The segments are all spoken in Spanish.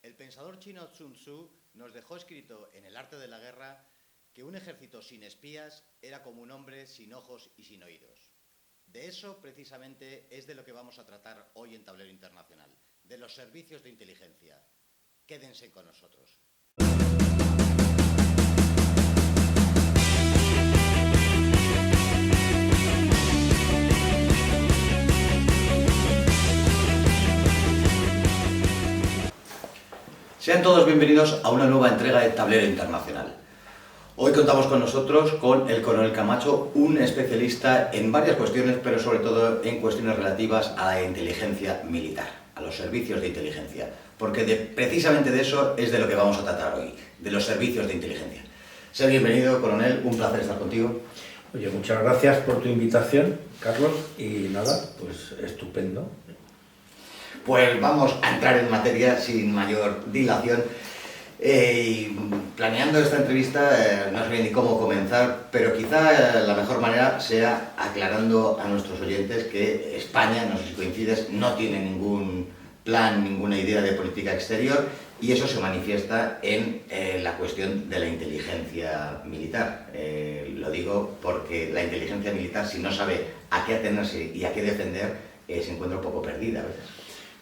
El pensador chino Sun Tzu nos dejó escrito en El arte de la guerra que un ejército sin espías era como un hombre sin ojos y sin oídos. De eso, precisamente, es de lo que vamos a tratar hoy en Tablero Internacional, de los servicios de inteligencia. Quédense con nosotros. Sean todos bienvenidos a una nueva entrega de Tablero Internacional. Hoy contamos con nosotros con el coronel Camacho, un especialista en varias cuestiones, pero sobre todo en cuestiones relativas a la inteligencia militar, a los servicios de inteligencia, porque precisamente de eso es de lo que vamos a tratar hoy, de los servicios de inteligencia. Sea bienvenido, coronel, un placer estar contigo. Oye, muchas gracias por tu invitación, Carlos, y nada, pues estupendo. Pues vamos a entrar en materia sin mayor dilación. Planeando esta entrevista, no sé ni cómo comenzar, pero quizá la mejor manera sea aclarando a nuestros oyentes que España, no sé si coincides, no tiene ningún plan, ninguna idea de política exterior, y eso se manifiesta en la cuestión de la inteligencia militar. Lo digo porque la inteligencia militar, si no sabe a qué atenerse y a qué defender, se encuentra un poco perdida a veces.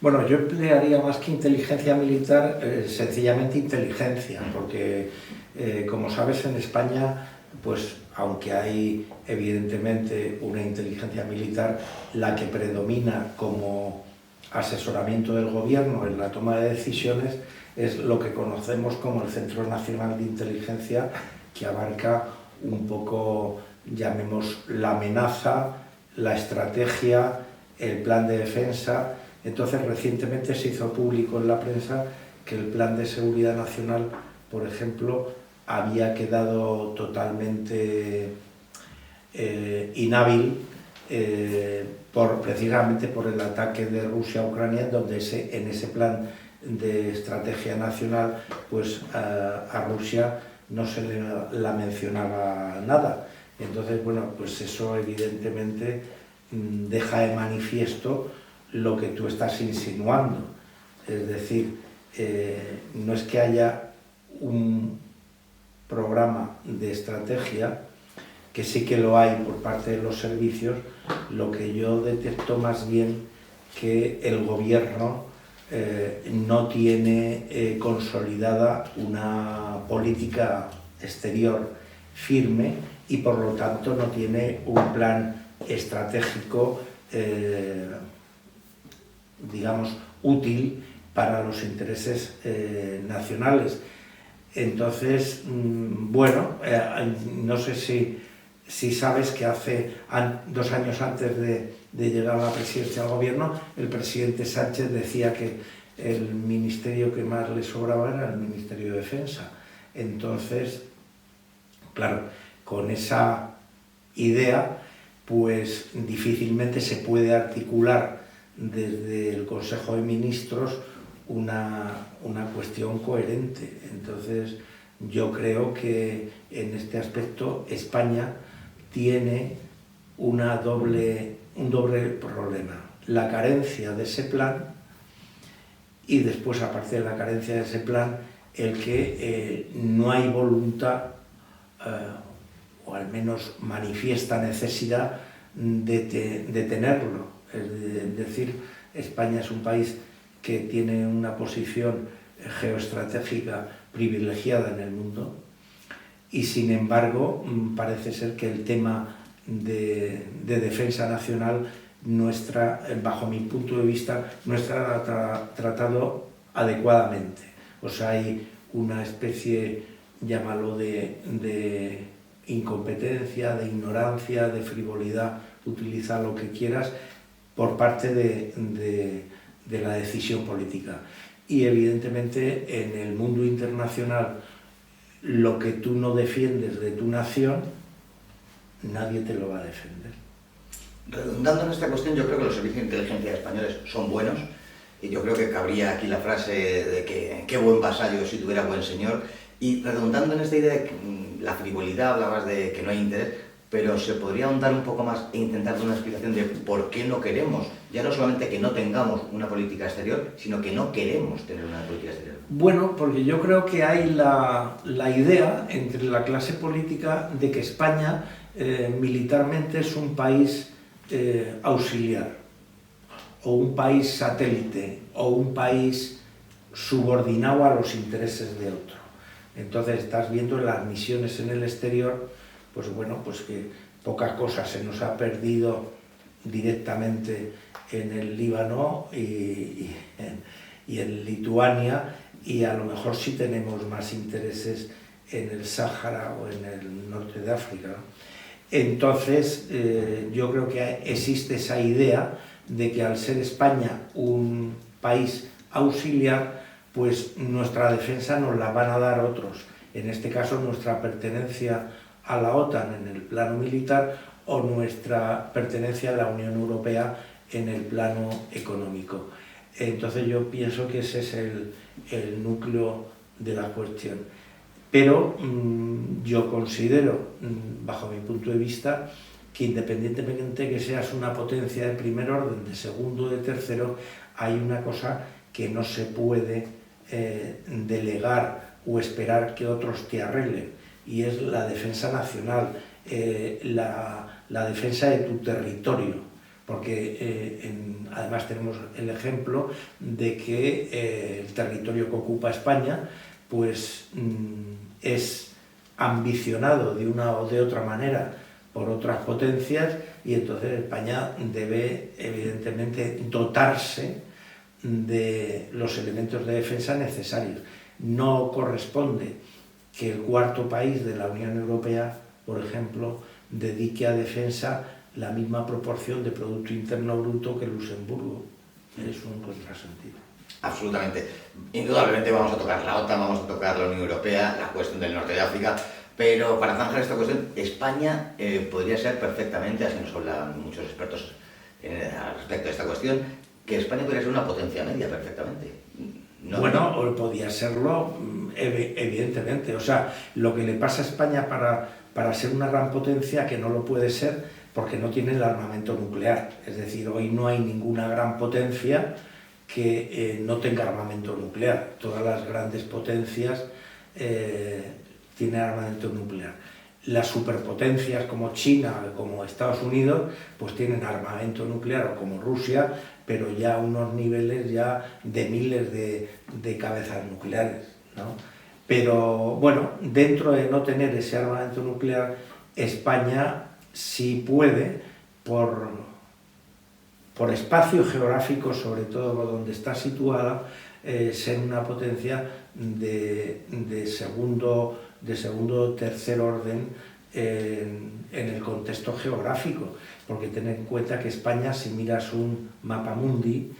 Bueno, yo emplearía más que inteligencia militar, sencillamente inteligencia, porque como sabes en España, pues aunque hay evidentemente una inteligencia militar, la que predomina como asesoramiento del gobierno en la toma de decisiones es lo que conocemos como el Centro Nacional de Inteligencia, que abarca un poco, llamemos, la amenaza, la estrategia, el plan de defensa. Entonces, recientemente se hizo público en la prensa que el Plan de Seguridad Nacional, por ejemplo, había quedado totalmente inhábil precisamente por el ataque de Rusia a Ucrania, donde en ese plan de estrategia nacional, pues a Rusia no se la mencionaba nada. Entonces, bueno, pues eso evidentemente deja de manifiesto lo que tú estás insinuando, es decir, no es que haya un programa de estrategia, que sí que lo hay por parte de los servicios, lo que yo detecto más bien que el gobierno no tiene consolidada una política exterior firme y por lo tanto no tiene un plan estratégico digamos, útil para los intereses nacionales. Entonces, bueno, no sé si sabes que hace 2 años antes de llegar a la presidencia del gobierno, el presidente Sánchez decía que el ministerio que más le sobraba era el Ministerio de Defensa. Entonces, claro, con esa idea, pues difícilmente se puede articular desde el Consejo de Ministros una cuestión coherente. Entonces, yo creo que en este aspecto España tiene un doble problema. La carencia de ese plan y después, aparte de la carencia de ese plan, el que no hay voluntad, o al menos manifiesta necesidad de tenerlo. Es decir, España es un país que tiene una posición geoestratégica privilegiada en el mundo y sin embargo parece ser que el tema de defensa nacional bajo mi punto de vista no está tratado adecuadamente. O sea, hay una especie, llámalo de incompetencia, de ignorancia, de frivolidad, utiliza lo que quieras, por parte de la decisión política. Y evidentemente en el mundo internacional lo que tú no defiendes de tu nación, nadie te lo va a defender. Redundando en esta cuestión, yo creo que los servicios de inteligencia españoles son buenos, y yo creo que cabría aquí la frase de que qué buen vasallo si tuviera buen señor, y redundando en esta idea de que, la frivolidad, hablabas de que no hay interés, pero se podría ahondar un poco más e intentar dar una explicación de por qué no queremos, ya no solamente que no tengamos una política exterior, sino que no queremos tener una política exterior. Bueno, porque yo creo que hay la idea entre la clase política de que España militarmente es un país auxiliar, o un país satélite, o un país subordinado a los intereses de otro. Entonces estás viendo en las misiones en el exterior, pues bueno, pues que pocas cosas se nos ha perdido directamente en el Líbano y en Lituania, y a lo mejor sí tenemos más intereses en el Sáhara o en el norte de África, ¿no? Entonces, yo creo que existe esa idea de que al ser España un país auxiliar, pues nuestra defensa nos la van a dar otros. En este caso, nuestra pertenencia a la OTAN en el plano militar o nuestra pertenencia a la Unión Europea en el plano económico. Entonces yo pienso que ese es el núcleo de la cuestión. Pero yo considero, bajo mi punto de vista, que independientemente que seas una potencia de primer orden, de segundo, de tercero, hay una cosa que no se puede delegar o esperar que otros te arreglen, y es la defensa nacional, la defensa de tu territorio. Porque además tenemos el ejemplo de que el territorio que ocupa España pues es ambicionado de una o de otra manera por otras potencias, y entonces España debe evidentemente dotarse de los elementos de defensa necesarios. No corresponde que el cuarto país de la Unión Europea, por ejemplo, dedique a defensa la misma proporción de Producto Interno Bruto que Luxemburgo. Es un contrasentido. Absolutamente. Indudablemente vamos a tocar la OTAN, vamos a tocar la Unión Europea, la cuestión del norte de África, pero para zanjar esta cuestión, España podría ser perfectamente, así nos hablan muchos expertos al respecto de esta cuestión, que España podría ser una potencia media perfectamente. ¿No? Bueno, podría serlo, evidentemente. O sea, lo que le pasa a España para ser una gran potencia, que no lo puede ser, porque no tiene el armamento nuclear. Es decir, hoy no hay ninguna gran potencia que no tenga armamento nuclear. Todas las grandes potencias tienen armamento nuclear. Las superpotencias como China, como Estados Unidos, pues tienen armamento nuclear, o como Rusia, pero ya a unos niveles ya de miles de cabezas nucleares, ¿no? Pero bueno, dentro de no tener ese armamento nuclear, España sí puede, por espacio geográfico, sobre todo por donde está situada, ser una potencia de segundo o tercer orden en el contexto geográfico, porque ten en cuenta que España, si miras un mapa mundi,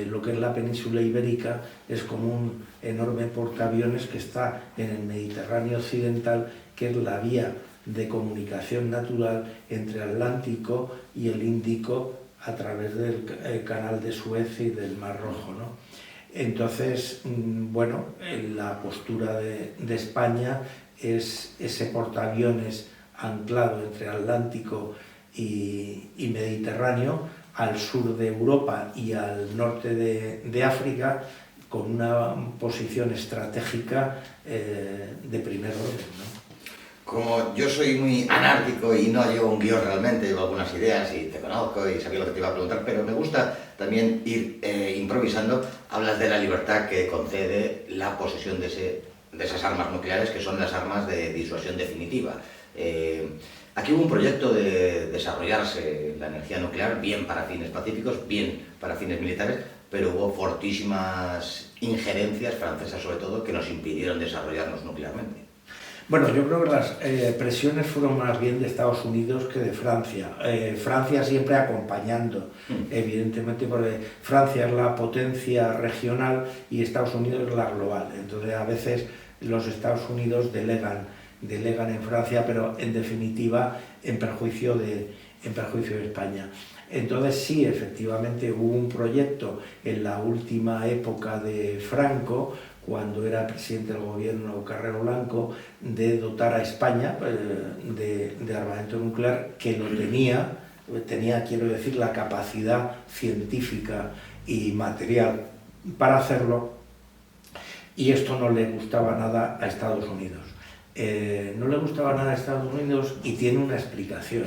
lo que es la península ibérica es como un enorme portaaviones que está en el Mediterráneo occidental, que es la vía de comunicación natural entre Atlántico y el Índico a través del canal de Suez y del Mar Rojo, ¿no? Entonces, bueno, la postura de España es ese portaaviones anclado entre Atlántico y Mediterráneo, al sur de Europa y al norte de África, con una posición estratégica de primer orden, ¿no? Como yo soy muy anárquico y no llevo un guión realmente, llevo algunas ideas y te conozco y sabía lo que te iba a preguntar, pero me gusta también ir improvisando. Hablas de la libertad que concede la posesión de esas armas nucleares, que son las armas de disuasión definitiva. Aquí hubo un proyecto de desarrollarse la energía nuclear, bien para fines pacíficos, bien para fines militares, pero hubo fortísimas injerencias, francesas sobre todo, que nos impidieron desarrollarnos nuclearmente. Bueno, yo creo que las presiones fueron más bien de Estados Unidos que de Francia. Francia siempre acompañando, evidentemente, porque Francia es la potencia regional y Estados Unidos es la global. Entonces, a veces los Estados Unidos delegan en Francia, pero en definitiva en perjuicio de España. Entonces sí, efectivamente hubo un proyecto en la última época de Franco, cuando era presidente del gobierno Carrero Blanco, de dotar a España de armamento nuclear, que lo tenía, quiero decir, la capacidad científica y material para hacerlo, Y esto no le gustaba nada a Estados Unidos. No le gustaba nada a Estados Unidos y tiene una explicación.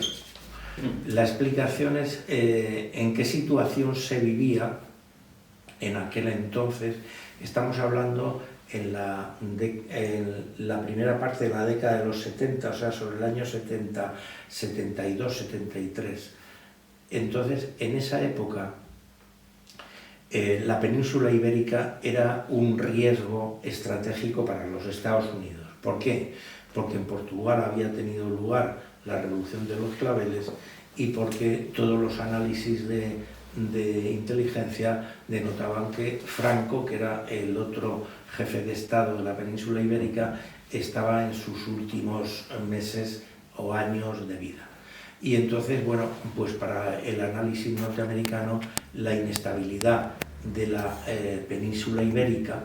La explicación es en qué situación se vivía en aquel entonces. Estamos hablando en la primera parte de la década de los 70, o sea, sobre el año 70, 72, 73. Entonces, en esa época, la península ibérica era un riesgo estratégico para los Estados Unidos. ¿Por qué? Porque en Portugal había tenido lugar la revolución de los claveles y porque todos los análisis de inteligencia denotaban que Franco, que era el otro jefe de Estado de la península ibérica, estaba en sus últimos meses o años de vida. Y entonces, bueno, pues para el análisis norteamericano, la inestabilidad de la península ibérica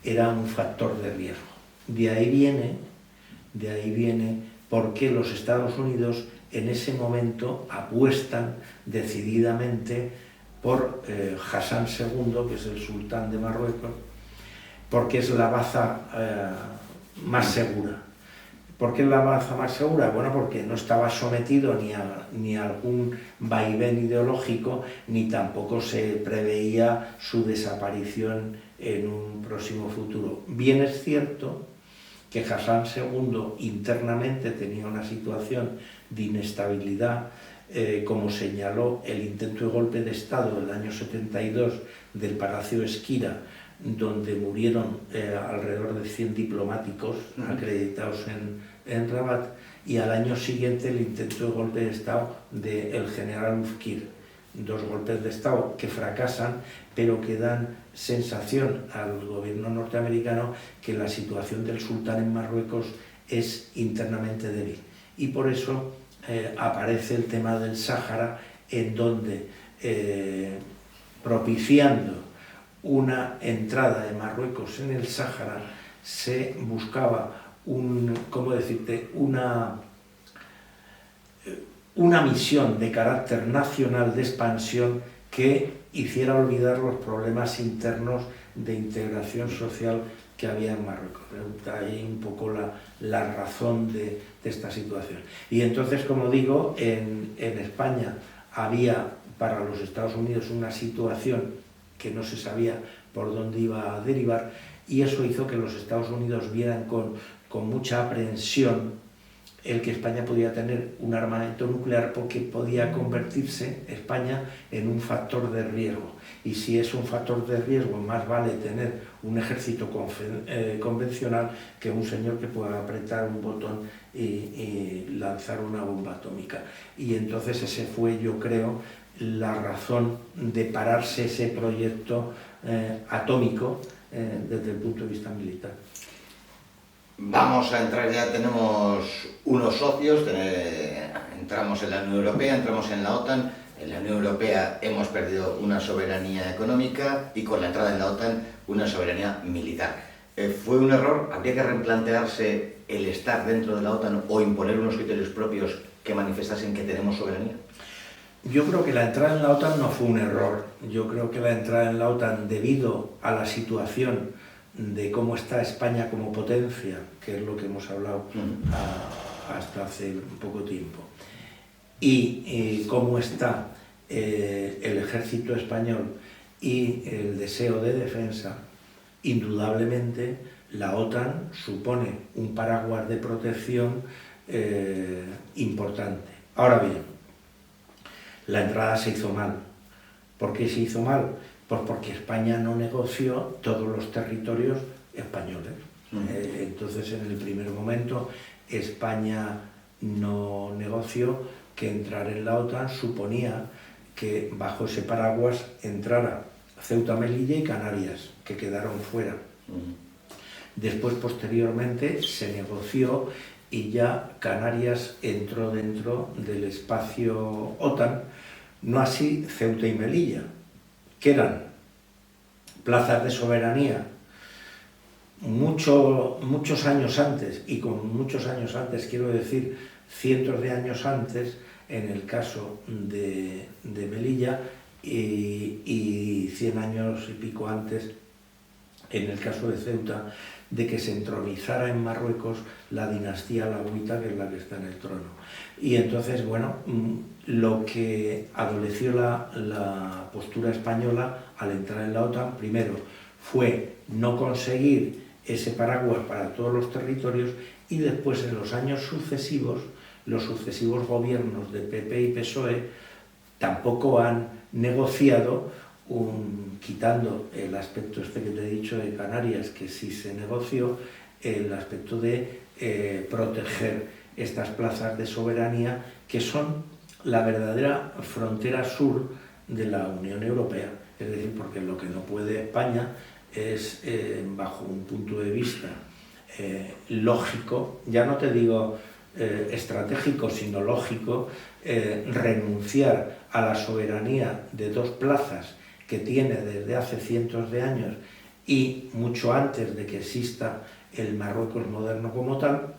era un factor de riesgo. De ahí viene por qué los Estados Unidos en ese momento apuestan decididamente por Hassan II, que es el sultán de Marruecos, porque es la baza más segura. ¿Por qué es la baza más segura? Bueno, porque no estaba sometido ni a algún vaivén ideológico, ni tampoco se preveía su desaparición en un próximo futuro. Bien es cierto que Hassan II internamente tenía una situación de inestabilidad, como señaló el intento de golpe de Estado del año 72 del Palacio Esquira, donde murieron alrededor de 100 diplomáticos acreditados en Rabat, y al año siguiente el intento de golpe de Estado del general Ufkir. Dos golpes de Estado que fracasan, pero que dan sensación al gobierno norteamericano que la situación del sultán en Marruecos es internamente débil. Y por eso aparece el tema del Sáhara, en donde, propiciando una entrada de Marruecos en el Sáhara, se buscaba una misión de carácter nacional de expansión que hiciera olvidar los problemas internos de integración social que había en Marruecos. Ahí un poco la razón de esta situación. Y entonces, como digo, en España había para los Estados Unidos una situación que no se sabía por dónde iba a derivar, y eso hizo que los Estados Unidos vieran con mucha aprehensión el que España podía tener un armamento nuclear, porque podía convertirse España en un factor de riesgo. Y si es un factor de riesgo, más vale tener un ejército convencional que un señor que pueda apretar un botón y lanzar una bomba atómica. Y entonces ese fue, yo creo, la razón de pararse ese proyecto atómico desde el punto de vista militar. Vamos a entrar, ya tenemos unos socios, entramos en la Unión Europea, entramos en la OTAN. En la Unión Europea hemos perdido una soberanía económica y con la entrada en la OTAN una soberanía militar. ¿Fue un error? ¿Habría que replantearse el estar dentro de la OTAN o imponer unos criterios propios que manifestasen que tenemos soberanía? Yo creo que la entrada en la OTAN no fue un error. Yo creo que la entrada en la OTAN, debido a la situación de cómo está España como potencia, que es lo que hemos hablado hasta hace poco tiempo, y cómo está el ejército español y el deseo de defensa, indudablemente la OTAN supone un paraguas de protección importante. Ahora bien, la entrada se hizo mal. ¿Por qué se hizo mal? Pues porque España no negoció todos los territorios españoles. Entonces, en el primer momento, España no negoció que entrar en la OTAN suponía que bajo ese paraguas entrara Ceuta, Melilla y Canarias, que quedaron fuera. Después, posteriormente, se negoció y ya Canarias entró dentro del espacio OTAN, no así Ceuta y Melilla, que eran plazas de soberanía muchos años antes, y con muchos años antes quiero decir cientos de años antes en el caso de Melilla, y 100 años y pico antes en el caso de Ceuta, de que se entronizara en Marruecos la dinastía alauita, que es la que está en el trono. Y entonces, bueno, lo que adoleció la postura española al entrar en la OTAN, primero, fue no conseguir ese paraguas para todos los territorios, y después, en los años sucesivos, los sucesivos gobiernos de PP y PSOE tampoco han negociado, quitando el aspecto este que te he dicho de Canarias, que sí se negoció, el aspecto de proteger estas plazas de soberanía, que son la verdadera frontera sur de la Unión Europea. Es decir, porque lo que no puede España es, bajo un punto de vista lógico, ya no te digo estratégico, sino lógico, renunciar a la soberanía de dos plazas que tiene desde hace cientos de años y mucho antes de que exista el Marruecos moderno como tal,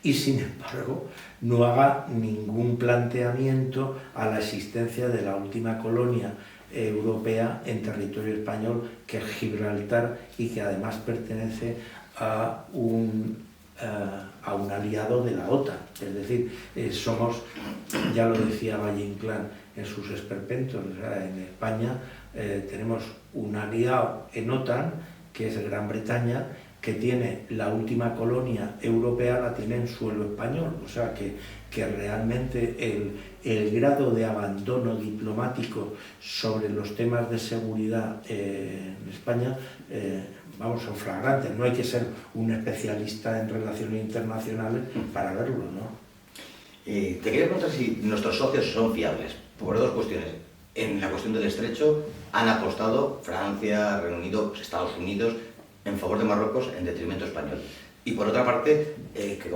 y sin embargo no haga ningún planteamiento a la existencia de la última colonia europea en territorio español, que es Gibraltar, y que además pertenece a un aliado de la OTAN. Es decir, somos, ya lo decía Valle Inclán en sus esperpentos, o sea, en España tenemos un aliado en OTAN, que es Gran Bretaña, que tiene la última colonia europea, la tiene en suelo español. O sea que realmente el grado de abandono diplomático sobre los temas de seguridad en España, vamos, son flagrantes. No hay que ser un especialista en relaciones internacionales para verlo, ¿no? Te quería preguntar si nuestros socios son fiables, por dos cuestiones. En la cuestión del estrecho han apostado Francia, Reino Unido, Estados Unidos en favor de Marruecos en detrimento español. Y por otra parte, que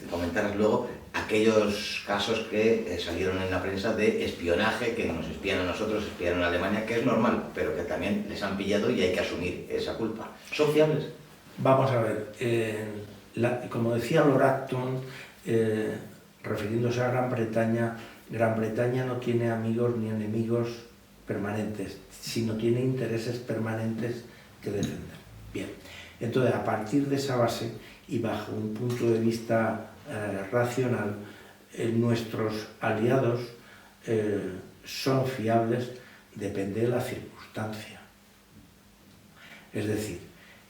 comentaras luego aquellos casos que salieron en la prensa de espionaje, que nos espían a nosotros, espían a Alemania, que es normal, pero que también les han pillado y hay que asumir esa culpa. ¿Son fiables? Vamos a ver, como decía Lord Acton, refiriéndose a Gran Bretaña no tiene amigos ni enemigos permanentes, sino tiene intereses permanentes que defender. Bien, entonces, a partir de esa base y bajo un punto de vista racional, nuestros aliados son fiables, depende de la circunstancia. Es decir,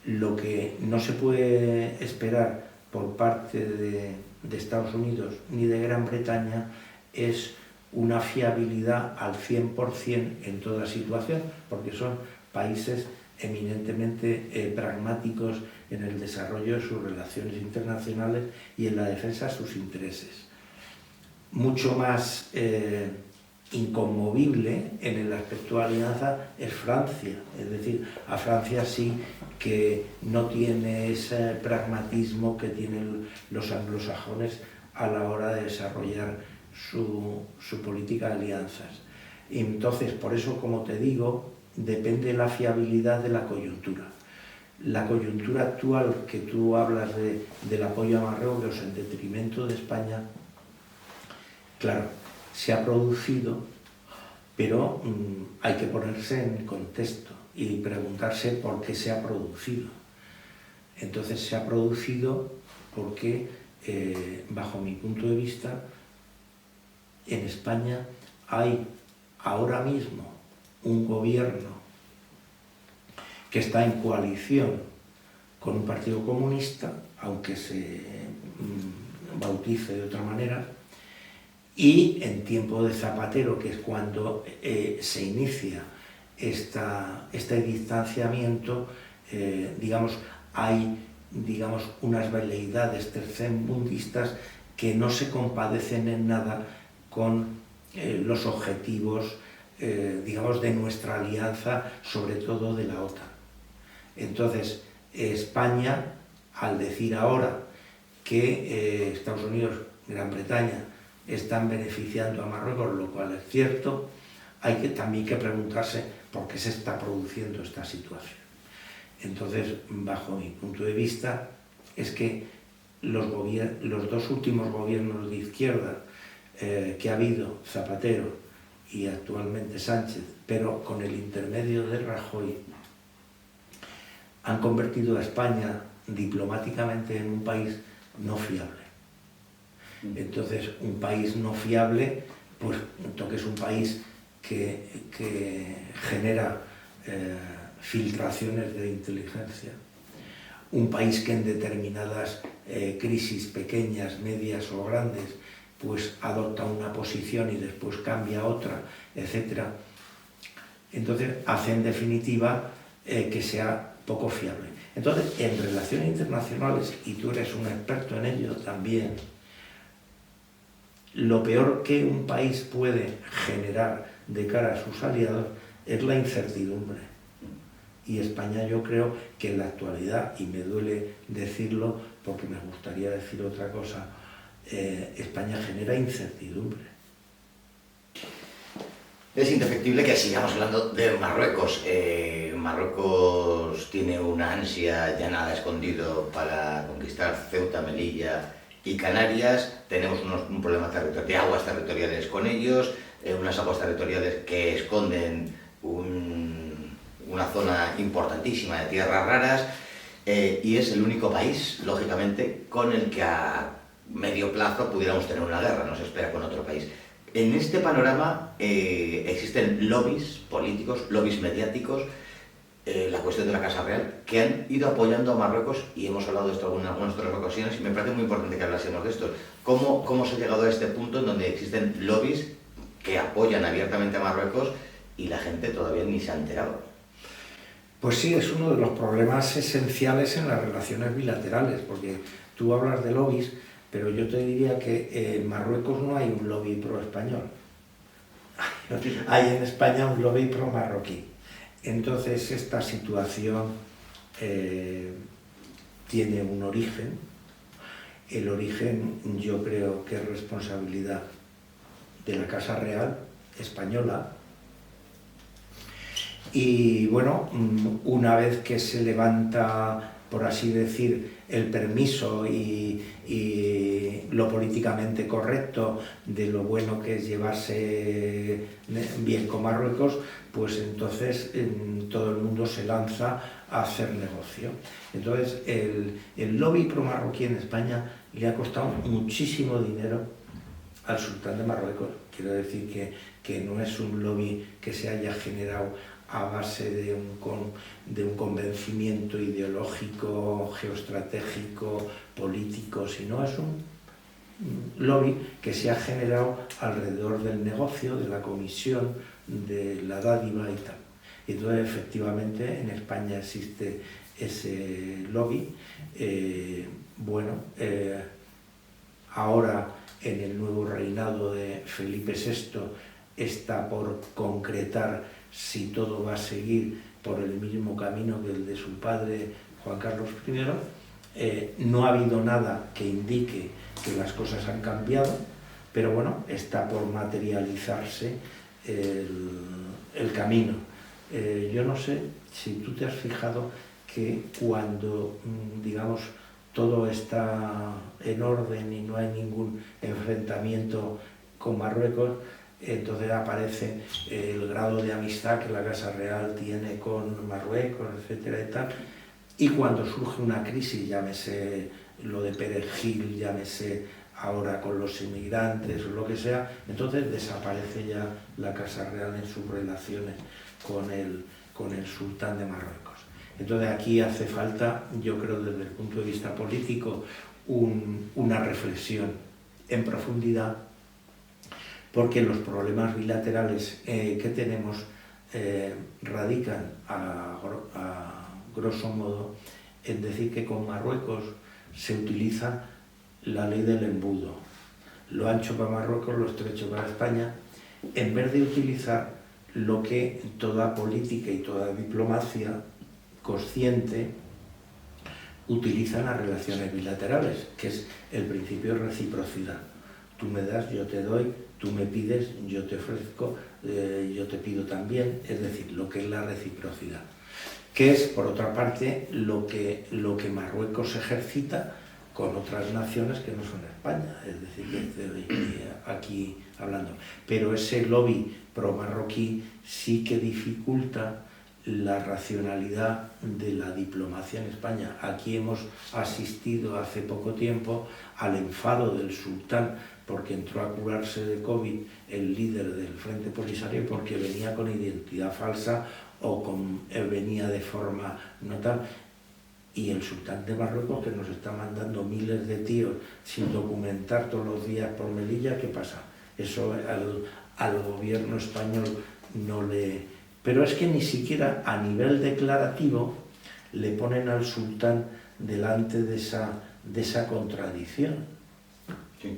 lo que no se puede esperar por parte de Estados Unidos ni de Gran Bretaña es una fiabilidad al 100% en toda situación, porque son países eminentemente pragmáticos en el desarrollo de sus relaciones internacionales y en la defensa de sus intereses. Mucho más inconmovible en el aspecto de alianza es Francia, es decir, a Francia sí que no tiene ese pragmatismo que tienen los anglosajones a la hora de desarrollar su política de alianzas. Y entonces, por eso, como te digo, depende la fiabilidad de la coyuntura. La coyuntura actual, que tú hablas del apoyo a Marruecos en detrimento de España, claro, se ha producido, pero hay que ponerse en contexto y preguntarse por qué se ha producido. Entonces, se ha producido porque, bajo mi punto de vista, en España hay ahora mismo un gobierno que está en coalición con un partido comunista, aunque se bautice de otra manera, y en tiempo de Zapatero, que es cuando se inicia este distanciamiento, hay unas veleidades tercermundistas que no se compadecen en nada con los objetivos de nuestra alianza, sobre todo de la OTAN. Entonces, España, al decir ahora que Estados Unidos, Gran Bretaña, están beneficiando a Marruecos, lo cual es cierto, hay también que preguntarse por qué se está produciendo esta situación. Entonces, bajo mi punto de vista, es que los dos últimos gobiernos de izquierda que ha habido, Zapatero y actualmente Sánchez, pero con el intermedio de Rajoy, han convertido a España diplomáticamente en un país no fiable. Entonces, un país no fiable, pues es un país que genera filtraciones de inteligencia, un país que en determinadas crisis pequeñas, medias o grandes, pues adopta una posición y después cambia otra, etc. Entonces hace en definitiva que sea poco fiable. Entonces, en relaciones internacionales, y tú eres un experto en ello también, lo peor que un país puede generar de cara a sus aliados es la incertidumbre. Y España, yo creo que en la actualidad, y me duele decirlo porque me gustaría decir otra cosa, España genera incertidumbre. Es indefectible que sigamos hablando de Marruecos. Marruecos tiene una ansia ya nada escondido para conquistar Ceuta, Melilla y Canarias. Tenemos un problema de aguas territoriales con ellos, unas aguas territoriales que esconden una zona importantísima de tierras raras, y es el único país, lógicamente, con el que a medio plazo pudiéramos tener una guerra, no se espera con otro país. En este panorama existen lobbies políticos, lobbies mediáticos, la cuestión de la Casa Real, que han ido apoyando a Marruecos, y hemos hablado de esto en algunas otras ocasiones, y me parece muy importante que hablásemos de esto. ¿Cómo se ha llegado a este punto en donde existen lobbies que apoyan abiertamente a Marruecos y la gente todavía ni se ha enterado? Pues sí, es uno de los problemas esenciales en las relaciones bilaterales, porque tú hablas de lobbies, pero yo te diría que en Marruecos no hay un lobby pro-español. Hay en España un lobby pro-marroquí. Entonces esta situación tiene un origen. El origen, yo creo que es responsabilidad de la Casa Real española. Y bueno, una vez que se levanta, por así decir, el permiso y lo políticamente correcto de lo bueno que es llevarse bien con Marruecos, pues entonces todo el mundo se lanza a hacer negocio. Entonces el lobby pro-marroquí en España le ha costado muchísimo dinero al sultán de Marruecos. Quiero decir que no es un lobby que se haya generado a base de un convencimiento ideológico, geoestratégico, político, sino es un lobby que se ha generado alrededor del negocio, de la comisión, de la dádiva y tal. Y entonces, efectivamente, en España existe ese lobby. Ahora, en el nuevo reinado de Felipe VI, está por concretar si todo va a seguir por el mismo camino que el de su padre Juan Carlos I. No ha habido nada que indique que las cosas han cambiado, pero bueno, está por materializarse el camino. Yo no sé si tú te has fijado que cuando, digamos, todo está en orden y no hay ningún enfrentamiento con Marruecos, entonces aparece el grado de amistad que la Casa Real tiene con Marruecos, etcétera y tal. Y cuando surge una crisis, llámese lo de Perejil, llámese ahora con los inmigrantes o lo que sea, entonces desaparece ya la Casa Real en sus relaciones con el sultán de Marruecos. Entonces aquí hace falta, yo creo desde el punto de vista político, una reflexión en profundidad, porque los problemas bilaterales que tenemos radican a grosso modo en decir que con Marruecos se utiliza la ley del embudo, lo ancho para Marruecos, lo estrecho para España, en vez de utilizar lo que toda política y toda diplomacia consciente utiliza en las relaciones bilaterales, que es el principio de reciprocidad. Tú me das, yo te doy, tú me pides, yo te ofrezco, yo te pido también, es decir, lo que es la reciprocidad, que es, por otra parte, lo que Marruecos ejercita con otras naciones que no son España, es decir, que estoy aquí hablando. Pero ese lobby pro-marroquí sí que dificulta la racionalidad de la diplomacia en España. Aquí hemos asistido hace poco tiempo al enfado del sultán porque entró a curarse de COVID el líder del Frente Polisario porque venía con identidad falsa o venía de forma no tal. Y el sultán de Marruecos, que nos está mandando miles de tíos sin documentar todos los días por Melilla, ¿qué pasa? Eso al gobierno español no le... Pero es que ni siquiera a nivel declarativo le ponen al sultán delante de esa contradicción. Sí.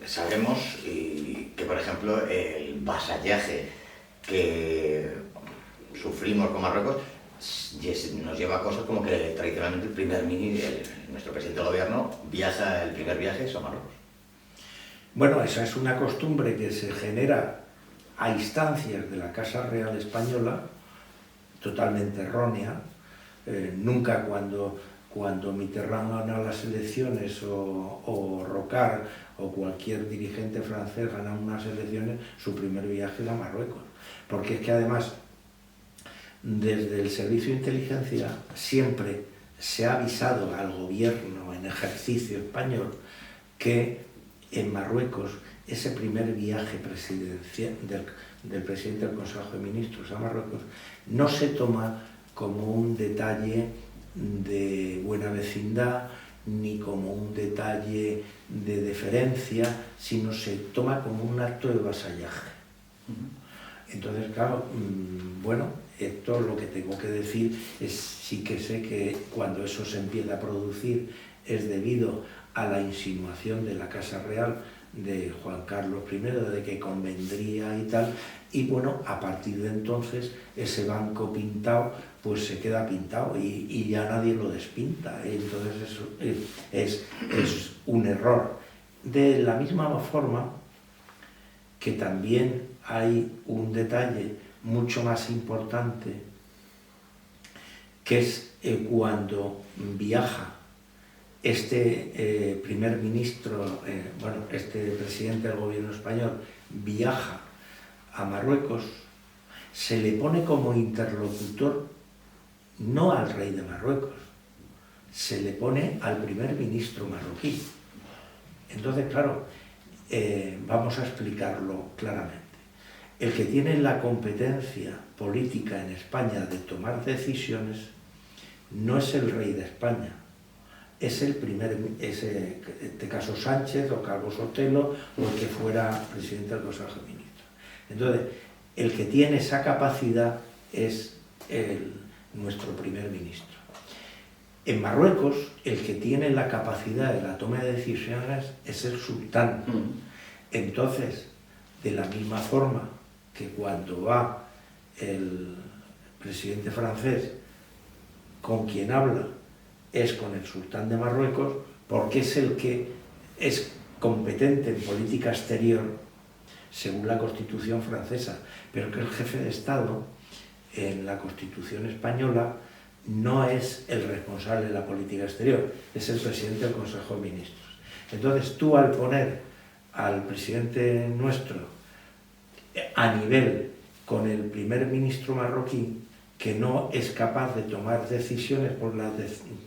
Sabemos que, por ejemplo, el vasallaje que sufrimos con Marruecos nos lleva a cosas como que tradicionalmente nuestro presidente del gobierno el primer viaje es a Marruecos. Bueno, esa es una costumbre que se genera a instancias de la Casa Real Española, totalmente errónea. Nunca cuando Mitterrand gana las elecciones o Rocard o cualquier dirigente francés gana unas elecciones, su primer viaje es a Marruecos. Porque es que además, desde el Servicio de Inteligencia siempre se ha avisado al gobierno en ejercicio español que en Marruecos ese primer viaje presidencial del presidente del Consejo de Ministros a Marruecos no se toma como un detalle de buena vecindad ni como un detalle de deferencia, sino se toma como un acto de vasallaje. Entonces, claro, bueno, esto lo que tengo que decir es, sí que sé que cuando eso se empieza a producir es debido a la insinuación de la Casa Real de Juan Carlos I de que convendría y tal, y bueno, a partir de entonces ese banco pintado pues se queda pintado y ya nadie lo despinta, entonces eso es un error. De la misma forma que también hay un detalle mucho más importante, que es cuando viaja este primer ministro, este presidente del gobierno español viaja a Marruecos, se le pone como interlocutor no al rey de Marruecos, se le pone al primer ministro marroquí. Entonces, claro, vamos a explicarlo claramente. El que tiene la competencia política en España de tomar decisiones no es el rey de España, es en este caso Sánchez o Calvo Sotelo o el que fuera presidente del Consejo de Ministros. Entonces, el que tiene esa capacidad es nuestro primer ministro. En Marruecos, el que tiene la capacidad de la toma de decisiones es el sultán. Entonces, de la misma forma que cuando va el presidente francés, con quien habla es con el sultán de Marruecos, porque es el que es competente en política exterior según la Constitución francesa, pero que el jefe de Estado en la Constitución española no es el responsable de la política exterior, es el presidente del Consejo de Ministros. Entonces tú, al poner al presidente nuestro a nivel con el primer ministro marroquí, que no es capaz de tomar decisiones,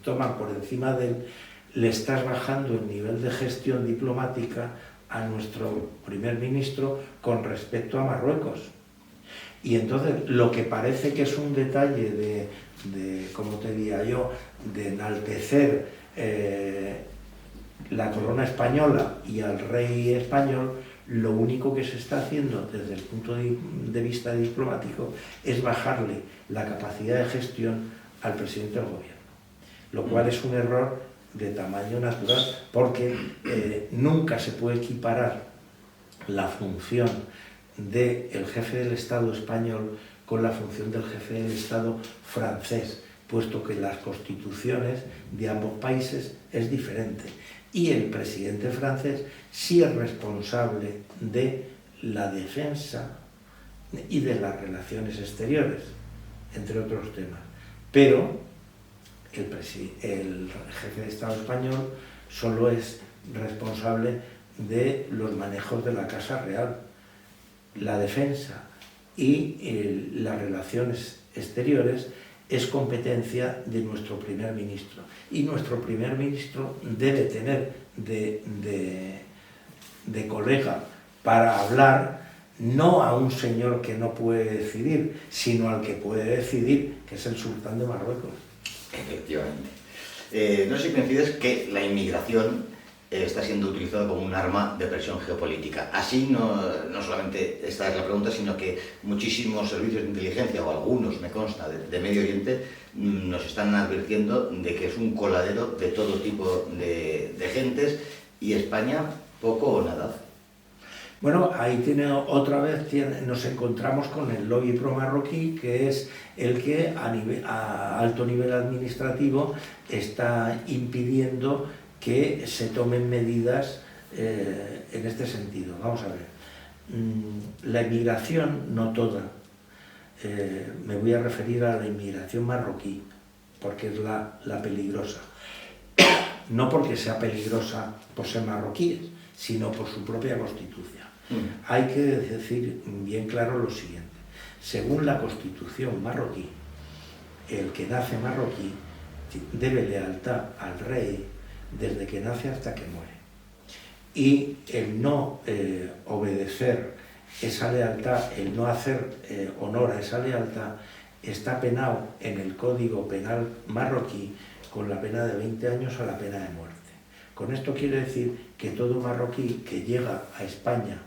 toman por encima de él, le estás bajando el nivel de gestión diplomática a nuestro primer ministro con respecto a Marruecos. Y entonces lo que parece que es un detalle de ¿cómo te diría yo?, de enaltecer la corona española y al rey español, lo único que se está haciendo desde el punto de vista diplomático es bajarle la capacidad de gestión al presidente del gobierno, lo cual es un error de tamaño natural, porque nunca se puede equiparar la función del jefe del Estado español con la función del jefe del Estado francés, puesto que las constituciones de ambos países es diferente. Y el presidente francés sí es responsable de la defensa y de las relaciones exteriores, entre otros temas. Pero el jefe de Estado español solo es responsable de los manejos de la Casa Real. La defensa y las relaciones exteriores es competencia de nuestro primer ministro. Y nuestro primer ministro debe tener de colega para hablar no a un señor que no puede decidir, sino al que puede decidir, que es el sultán de Marruecos. Efectivamente. No sé si coincides que la inmigración está siendo utilizada como un arma de presión geopolítica. Así no solamente esta es la pregunta, sino que muchísimos servicios de inteligencia, o algunos, me consta, de Medio Oriente, nos están advirtiendo de que es un coladero de todo tipo de gentes, y España poco o nada. Bueno, ahí nos encontramos con el lobby pro-marroquí, que es el que a alto nivel administrativo está impidiendo que se tomen medidas en este sentido. Vamos a ver, la inmigración, no toda, me voy a referir a la inmigración marroquí, porque es la peligrosa. No porque sea peligrosa por ser marroquíes, sino por su propia constitución. Hay que decir bien claro lo siguiente. Según la constitución marroquí, el que nace marroquí debe lealtad al rey desde que nace hasta que muere. Y el no obedecer esa lealtad, el no hacer honor a esa lealtad, está penado en el Código Penal marroquí con la pena de 20 años a la pena de muerte. Con esto quiere decir que todo marroquí que llega a España,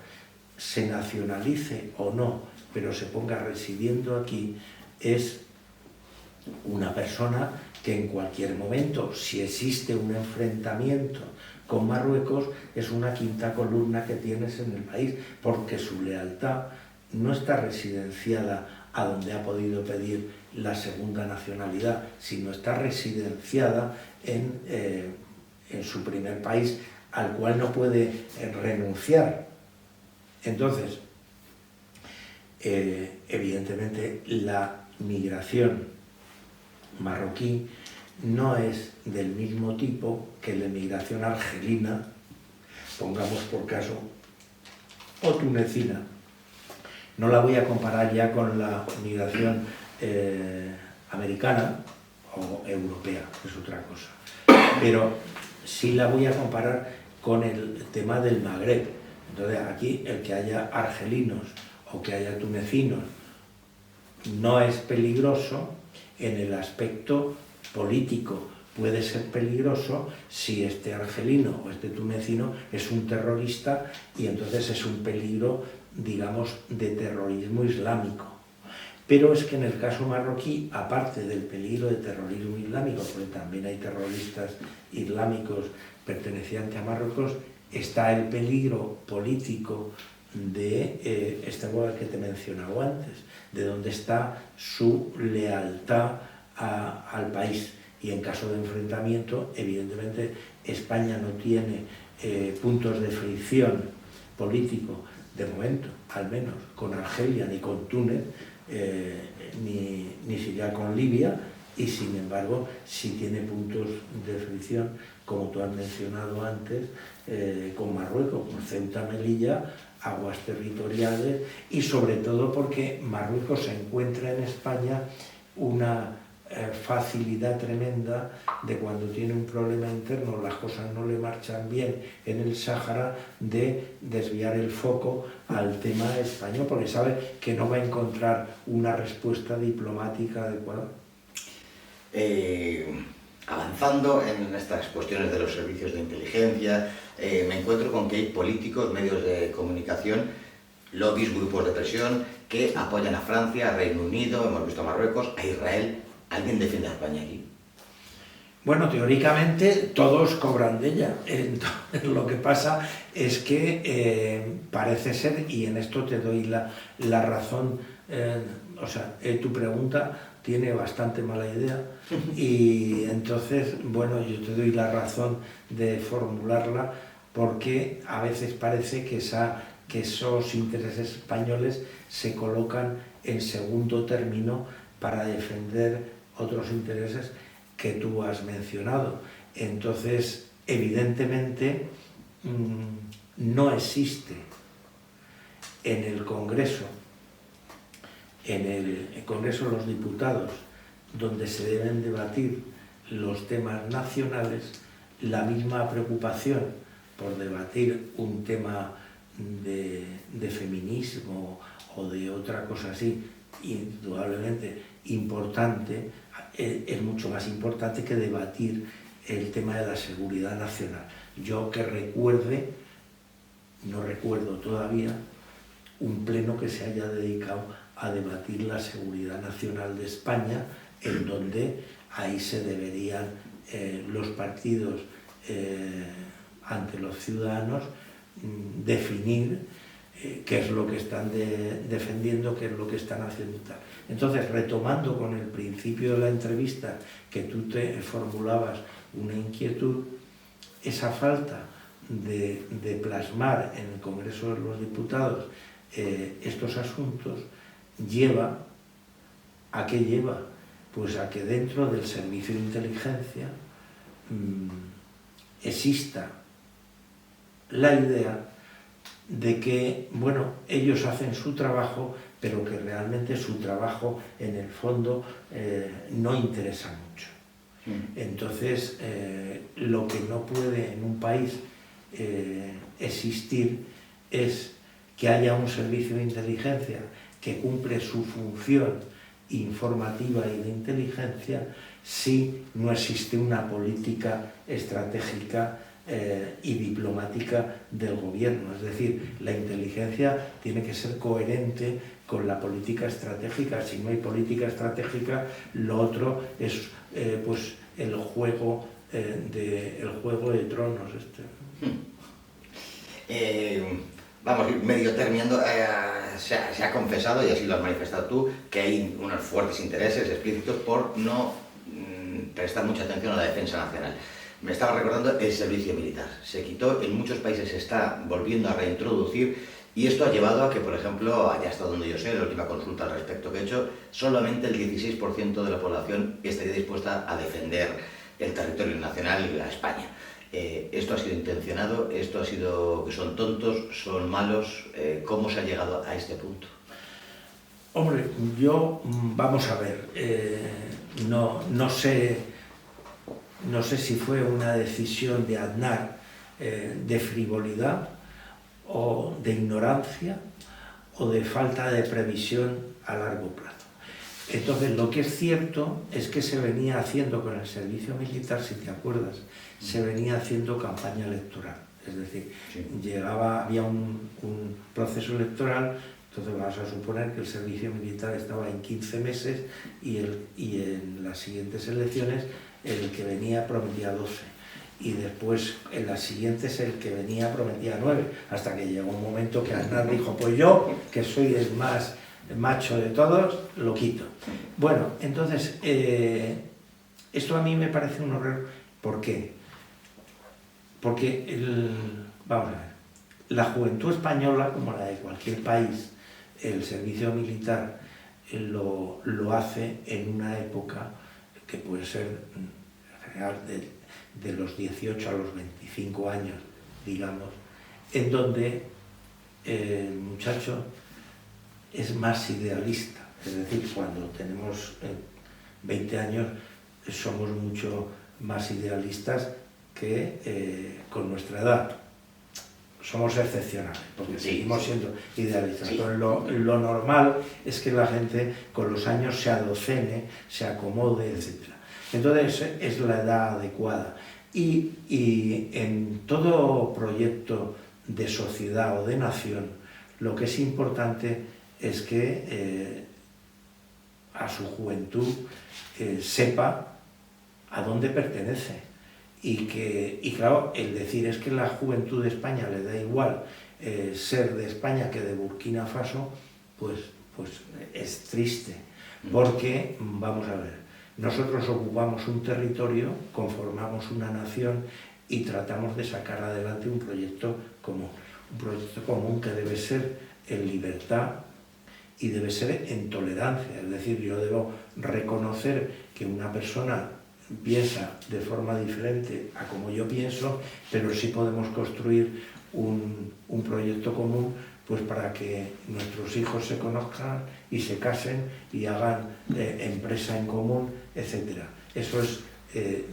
se nacionalice o no, pero se ponga residiendo aquí, es una persona que en cualquier momento, si existe un enfrentamiento con Marruecos, es una quinta columna que tienes en el país, porque su lealtad no está residenciada a donde ha podido pedir la segunda nacionalidad, sino está residenciada en su primer país, al cual no puede renunciar. Entonces, evidentemente, la migración marroquí no es del mismo tipo que la migración argelina, pongamos por caso, o tunecina. No la voy a comparar ya con la migración americana o europea, que es otra cosa. Pero sí la voy a comparar con el tema del Magreb. Entonces aquí el que haya argelinos o que haya tunecinos no es peligroso en el aspecto político. Puede ser peligroso si este argelino o este tunecino es un terrorista, y entonces es un peligro, digamos, de terrorismo islámico. Pero es que en el caso marroquí, aparte del peligro de terrorismo islámico, porque también hay terroristas islámicos pertenecientes a Marruecos, está el peligro político de este lugar que te he mencionado antes, de dónde está su lealtad al país. Y en caso de enfrentamiento, evidentemente, España no tiene puntos de fricción político, de momento, al menos, con Argelia ni con Túnez, ni siquiera con Libia, y sin embargo sí tiene puntos de fricción, como tú has mencionado antes, con Marruecos, con Ceuta, Melilla, aguas territoriales, y sobre todo porque Marruecos se encuentra en España una facilidad tremenda de, cuando tiene un problema interno, las cosas no le marchan bien en el Sáhara, de desviar el foco al tema español, porque sabe que no va a encontrar una respuesta diplomática adecuada. Avanzando en estas cuestiones de los servicios de inteligencia, me encuentro con que hay políticos, medios de comunicación, lobbies, grupos de presión que apoyan a Francia, a Reino Unido, hemos visto a Marruecos, a Israel. ¿Alguien defiende a España aquí? Bueno, teóricamente todos cobran de ella. Entonces, lo que pasa es que parece ser, y en esto te doy la razón, tu pregunta tiene bastante mala idea, y entonces, bueno, yo te doy la razón de formularla, porque a veces parece que esos intereses españoles se colocan en segundo término para defender otros intereses que tú has mencionado. Entonces, evidentemente, no existe en el Congreso en el Congreso de los Diputados, donde se deben debatir los temas nacionales, la misma preocupación por debatir un tema de feminismo o de otra cosa así, indudablemente importante, es mucho más importante que debatir el tema de la seguridad nacional. Yo que recuerde, no recuerdo todavía, un pleno que se haya dedicado a debatir la seguridad nacional de España, en donde ahí se deberían los partidos ante los ciudadanos definir qué es lo que están defendiendo, qué es lo que están haciendo y tal. Entonces, retomando con el principio de la entrevista, que tú te formulabas una inquietud, esa falta de plasmar en el Congreso de los Diputados estos asuntos lleva a qué lleva, pues a que dentro del servicio de inteligencia exista la idea de que, bueno, ellos hacen su trabajo, pero que realmente su trabajo en el fondo no interesa mucho. Entonces, lo que no puede en un país existir es que haya un servicio de inteligencia que cumple su función informativa y de inteligencia si no existe una política estratégica y diplomática del gobierno. Es decir, la inteligencia tiene que ser coherente con la política estratégica. Si no hay política estratégica, lo otro es pues el juego de tronos. Vamos, medio terminando, se ha confesado, y así lo has manifestado tú, que hay unos fuertes intereses explícitos por no prestar mucha atención a la defensa nacional. Me estaba recordando el servicio militar. Se quitó, en muchos países se está volviendo a reintroducir, y esto ha llevado a que, por ejemplo, allá hasta donde yo sé, la última consulta al respecto que he hecho, solamente el 16% de la población estaría dispuesta a defender el territorio nacional y a España. ¿Esto ha sido intencionado? ¿Esto ha sido que son tontos, son malos? ¿Cómo se ha llegado a este punto? Hombre, vamos a ver, no sé si fue una decisión de Aznar de frivolidad o de ignorancia o de falta de previsión a largo plazo. Entonces, lo que es cierto es que se venía haciendo con el servicio militar, si te acuerdas, se venía haciendo campaña electoral. Es decir, sí, había un proceso electoral, entonces vas a suponer que el servicio militar estaba en 15 meses y en las siguientes elecciones el que venía prometía 12. Y después en las siguientes el que venía prometía 9, hasta que llegó un momento que Aznar dijo, pues yo, que soy el más macho de todos, lo quito. Bueno, entonces, esto a mí me parece un horror. ¿Por qué? Porque, vamos a ver, la juventud española, como la de cualquier país, el servicio militar lo hace en una época que puede ser en general de los 18 a los 25 años, digamos, en donde el muchacho es más idealista. Es decir, cuando tenemos 20 años somos mucho más idealistas que con nuestra edad. Somos excepcionales, porque seguimos siendo idealistas. Sí. Pero lo normal es que la gente con los años se adocene, se acomode, etc. Entonces es la edad adecuada. Y en todo proyecto de sociedad o de nación, lo que es importante es que a su juventud sepa a dónde pertenece. Y claro, el decir es que la juventud de España le da igual ser de España que de Burkina Faso, pues es triste. Porque, vamos a ver, nosotros ocupamos un territorio, conformamos una nación y tratamos de sacar adelante un proyecto común. Un proyecto común que debe ser en libertad y debe ser en tolerancia. Es decir, yo debo reconocer que una persona piensa de forma diferente a como yo pienso, pero sí podemos construir un proyecto común Pues para que nuestros hijos se conozcan y se casen y hagan empresa en común, etc. Eso es,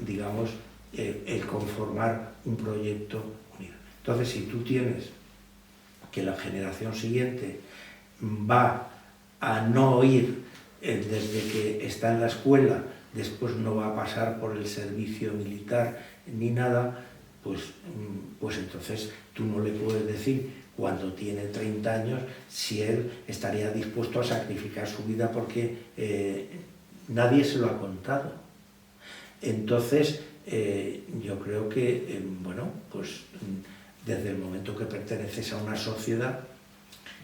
digamos, el conformar un proyecto unido. Entonces, si tú tienes que la generación siguiente va a no oír desde que está en la escuela, después no va a pasar por el servicio militar ni nada, pues entonces tú no le puedes decir cuando tiene 30 años si él estaría dispuesto a sacrificar su vida porque nadie se lo ha contado. Entonces, yo creo que, bueno, pues desde el momento que perteneces a una sociedad,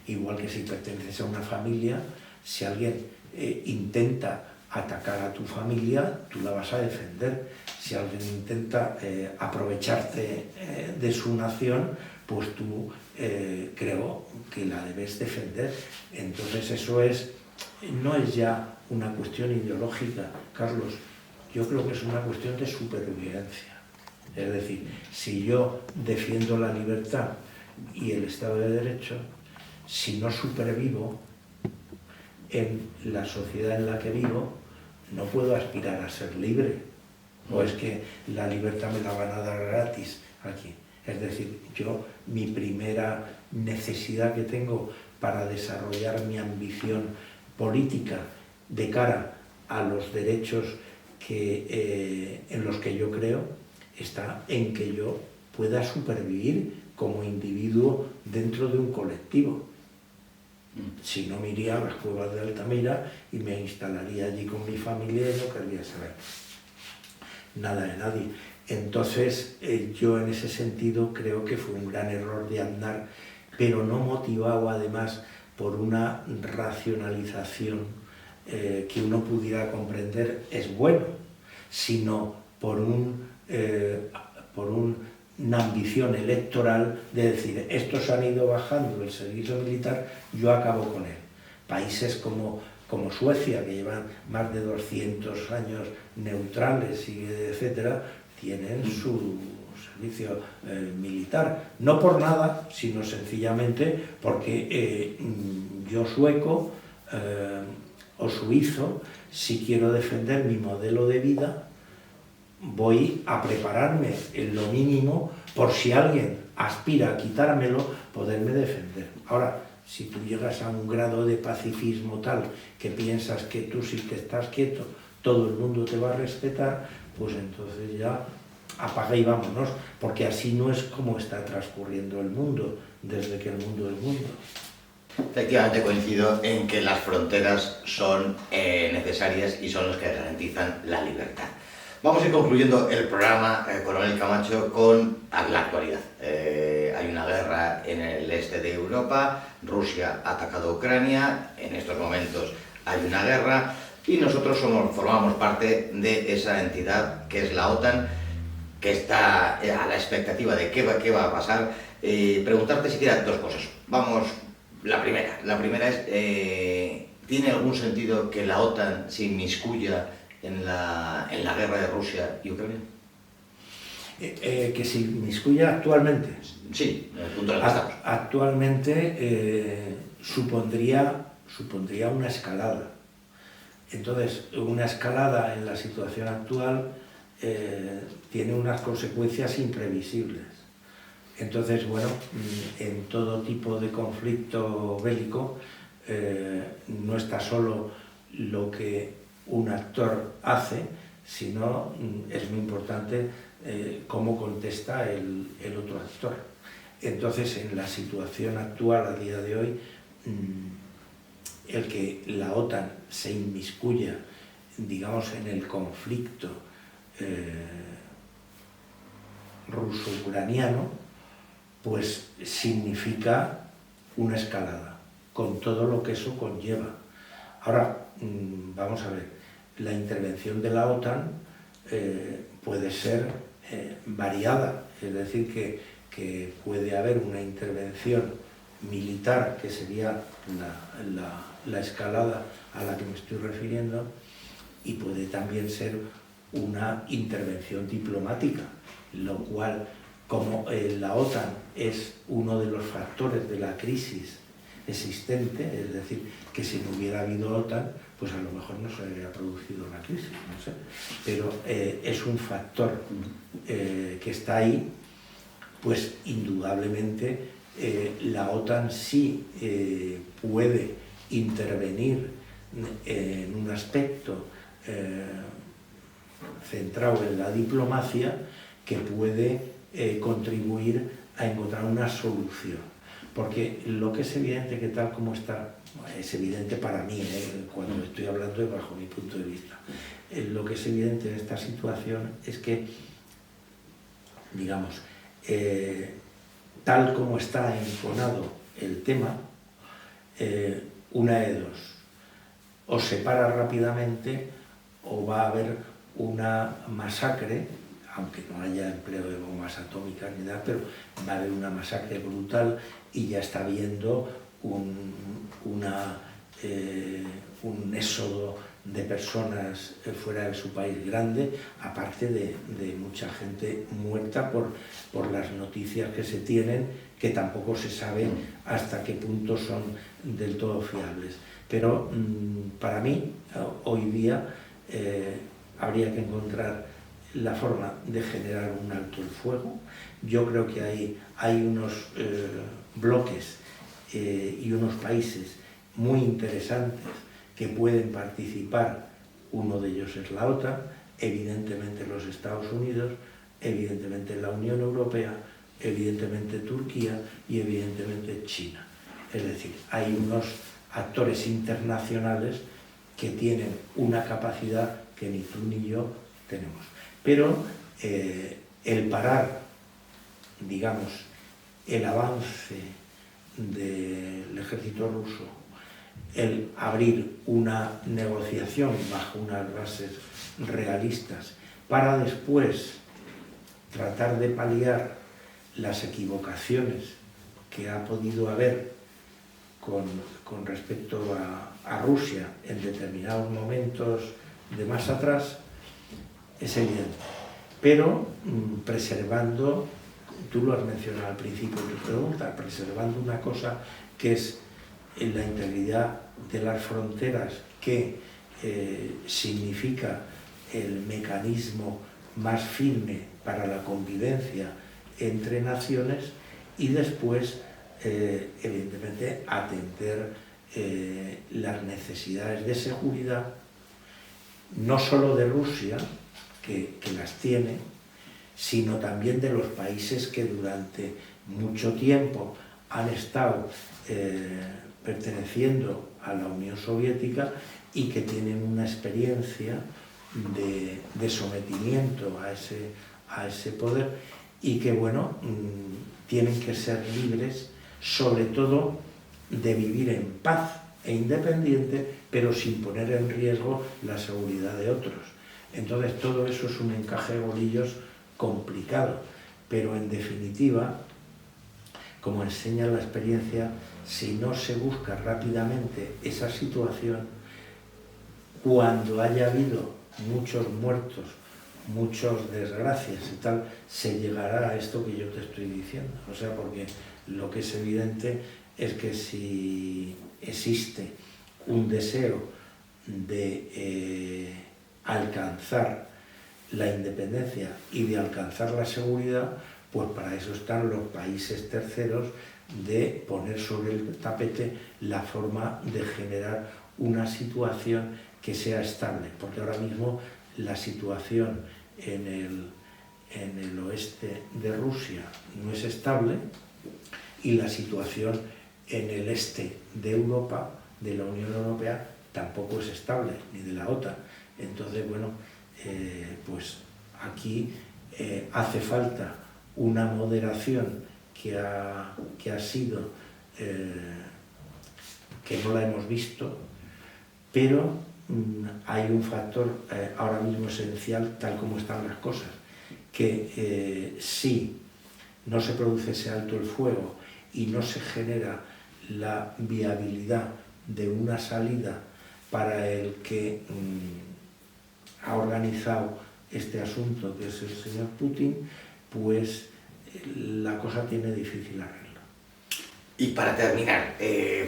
igual que si perteneces a una familia, si alguien intenta atacar a tu familia, tú la vas a defender. Si alguien intenta aprovecharte de su nación, pues tú creo que la debes defender. Entonces eso no es ya una cuestión ideológica, Carlos, yo creo que es una cuestión de supervivencia. Es decir, si yo defiendo la libertad y el Estado de Derecho, si no supervivo en la sociedad en la que vivo, no puedo aspirar a ser libre. O es que la libertad me la van a dar gratis aquí. Es decir, mi primera necesidad que tengo para desarrollar mi ambición política de cara a los derechos en los que yo creo está en que yo pueda supervivir como individuo dentro de un colectivo. Si no, me iría a las cuevas de Altamira y me instalaría allí con mi familia y no querría saber nada de nadie. Entonces, yo en ese sentido creo que fue un gran error de Aznar, pero no motivado además por una racionalización que uno pudiera comprender es bueno, sino por una ambición electoral de decir, estos han ido bajando el servicio militar, yo acabo con él. Países como Suecia, que llevan más de 200 años neutrales, y etcétera, tienen su servicio militar. No por nada, sino sencillamente porque yo sueco o suizo, si quiero defender mi modelo de vida, voy a prepararme en lo mínimo por si alguien aspira a quitármelo, poderme defender. Ahora, si tú llegas a un grado de pacifismo tal que piensas que tú si te estás quieto, todo el mundo te va a respetar, pues entonces ya apaga y vámonos, porque así no es como está transcurriendo el mundo, desde que el mundo es mundo. Efectivamente coincido en que las fronteras son necesarias y son los que garantizan la libertad. Vamos a ir concluyendo el programa, Coronel Camacho, con la actualidad. Hay una guerra en el este de Europa, Rusia ha atacado a Ucrania, en estos momentos hay una guerra y nosotros formamos parte de esa entidad que es la OTAN, que está a la expectativa de qué va a pasar. Preguntarte siquiera dos cosas. Vamos, la primera es, ¿tiene algún sentido que la OTAN se inmiscuya en la guerra de Rusia y Ucrania? Que se inmiscuya actualmente. Sí, en el punto en el que estamos. Actualmente supondría una escalada. Entonces, una escalada en la situación actual tiene unas consecuencias imprevisibles. Entonces, bueno, en todo tipo de conflicto bélico no está solo lo que un actor hace, sino es muy importante cómo contesta el otro actor. Entonces, en la situación actual, a día de hoy, el que la OTAN se inmiscuya, digamos, en el conflicto ruso-ucraniano, pues significa una escalada, con todo lo que eso conlleva. Ahora, vamos a ver, la intervención de la OTAN puede ser variada, es decir, que puede haber una intervención militar, que sería la escalada a la que me estoy refiriendo, y puede también ser una intervención diplomática, lo cual como la OTAN es uno de los factores de la crisis existente, es decir, que si no hubiera habido OTAN, pues a lo mejor no se habría producido la crisis, no sé, pero es un factor que está ahí, pues indudablemente la OTAN sí puede intervenir en un aspecto centrado en la diplomacia que puede contribuir a encontrar una solución. Porque lo que es evidente que tal como está, es evidente para mí, cuando estoy hablando es bajo mi punto de vista, lo que es evidente en esta situación es que, digamos, tal como está enconado el tema, una de dos, o se para rápidamente o va a haber una masacre, aunque no haya empleo de bombas atómicas ni nada, pero va a haber una masacre brutal y ya está habiendo un éxodo de personas fuera de su país grande, aparte de mucha gente muerta por las noticias que se tienen, que tampoco se sabe hasta qué punto son del todo fiables. Pero para mí, hoy día, habría que encontrar la forma de generar un alto el fuego. Yo creo que hay unos bloques y unos países muy interesantes que pueden participar. Uno de ellos es la OTAN, evidentemente los Estados Unidos, evidentemente la Unión Europea, evidentemente Turquía y evidentemente China. Es decir, hay unos actores internacionales que tienen una capacidad que ni tú ni yo tenemos. Pero el parar, digamos, el avance del ejército ruso, el abrir una negociación bajo unas bases realistas para después tratar de paliar las equivocaciones que ha podido haber con respecto a Rusia en determinados momentos de más atrás, es evidente. Pero preservando, tú lo has mencionado al principio de tu pregunta, preservando una cosa que es la integridad de las fronteras, que significa el mecanismo más firme para la convivencia entre naciones, y después, evidentemente, atender las necesidades de seguridad, no solo de Rusia, que las tiene, sino también de los países que durante mucho tiempo han estado perteneciendo a la Unión Soviética y que tienen una experiencia de sometimiento a ese poder, y que, bueno, tienen que ser libres, sobre todo de vivir en paz e independiente, pero sin poner en riesgo la seguridad de otros. Entonces todo eso es un encaje de bolillos complicado, pero en definitiva, como enseña la experiencia, si no se busca rápidamente esa situación, cuando haya habido muchos muertos, muchas desgracias y tal, se llegará a esto que yo te estoy diciendo. O sea, porque lo que es evidente es que si existe un deseo de alcanzar la independencia y de alcanzar la seguridad, pues para eso están los países terceros, de poner sobre el tapete la forma de generar una situación que sea estable, porque ahora mismo la situación en el oeste de Rusia no es estable, y la situación en el este de Europa, de la Unión Europea, tampoco es estable, ni de la OTAN. Entonces, bueno, pues aquí hace falta una moderación que ha sido, que no la hemos visto, pero hay un factor ahora mismo esencial, tal como están las cosas, que si no se produce ese alto el fuego y no se genera la viabilidad de una salida para el que ha organizado este asunto, que es el señor Putin, pues la cosa tiene difícil arreglo. Y para terminar,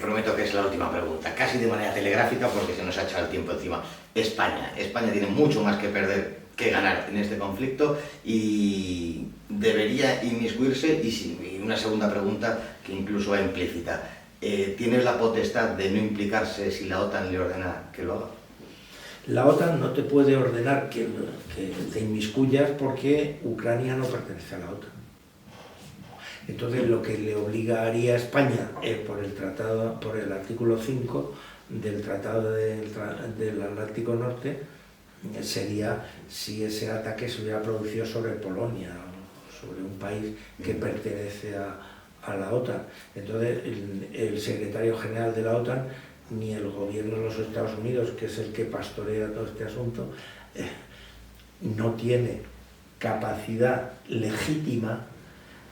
prometo que es la última pregunta, casi de manera telegráfica porque se nos ha echado el tiempo encima. España tiene mucho más que perder que ganar en este conflicto y debería inmiscuirse. Y una segunda pregunta que incluso va implícita, ¿tiene la potestad de no implicarse si la OTAN le ordena que lo haga? La OTAN no te puede ordenar que te inmiscuyas porque Ucrania no pertenece a la OTAN. Entonces lo que le obligaría a España por el artículo 5 del Tratado del Atlántico Norte sería si ese ataque se hubiera producido sobre Polonia o sobre un país que pertenece a la OTAN. Entonces el secretario general de la OTAN ni el gobierno de los Estados Unidos, que es el que pastorea todo este asunto, no tiene capacidad legítima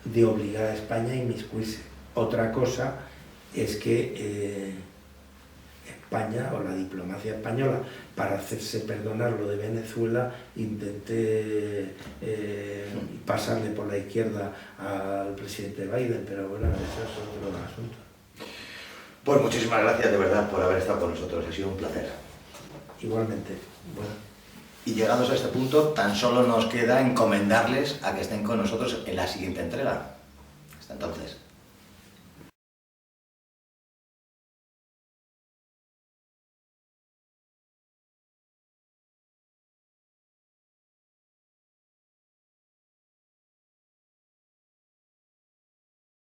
de obligar a España a inmiscuirse. Otra cosa es que España o la diplomacia española, para hacerse perdonar lo de Venezuela, intente pasarle por la izquierda al presidente Biden, pero bueno, eso es otro asunto. Pues muchísimas gracias de verdad por haber estado con nosotros, ha sido un placer. Igualmente. Bueno. Y llegados a este punto, tan solo nos queda encomendarles a que estén con nosotros en la siguiente entrega. Hasta entonces.